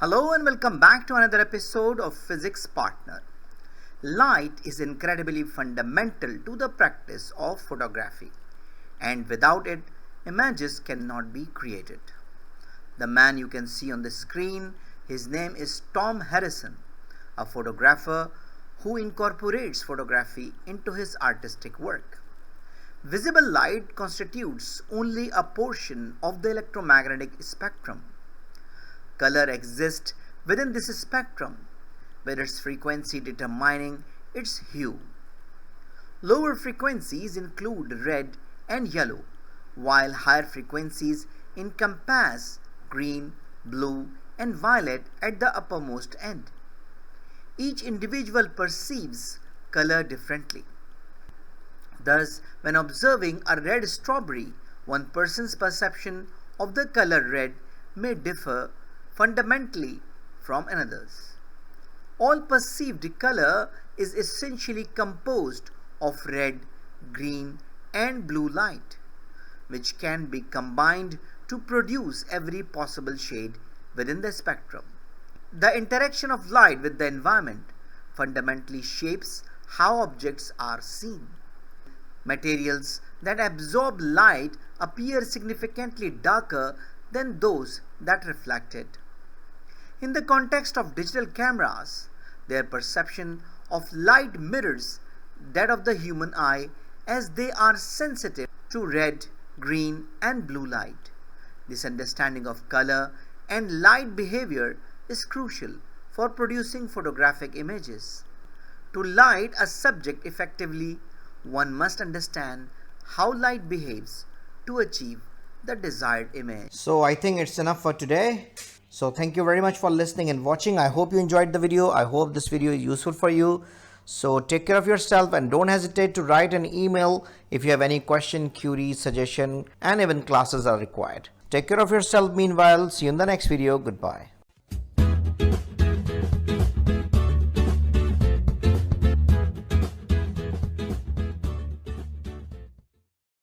Hello and welcome back to another episode of Physics Partner. Light is incredibly fundamental to the practice of photography, and without it, images cannot be created. The man you can see on the screen, his name is Tom Harrison, a photographer who incorporates photography into his artistic work. Visible light constitutes only a portion of the electromagnetic spectrum. Color exists within this spectrum, with its frequency determining its hue. Lower frequencies include red and yellow, while higher frequencies encompass green, blue, and violet at the uppermost end. Each individual perceives color differently. Thus, when observing a red strawberry, one person's perception of the color red may differ fundamentally from another's. All perceived color is essentially composed of red, green, and blue light, which can be combined to produce every possible shade within the spectrum. The interaction of light with the environment fundamentally shapes how objects are seen. Materials that absorb light appear significantly darker than those that reflect it. In the context of digital cameras, their perception of light mirrors that of the human eye, as they are sensitive to red, green, and blue light. This understanding of color and light behavior is crucial for producing photographic images. To light a subject effectively, one must understand how light behaves to achieve the desired image. So I think it's enough for today. So thank you very much for listening and watching. I hope you enjoyed the video. I hope this video is useful for you. So take care of yourself and don't hesitate to write an email if you have any question, query, suggestion, and even classes are required. Take care of yourself meanwhile. See you in the next video. Goodbye.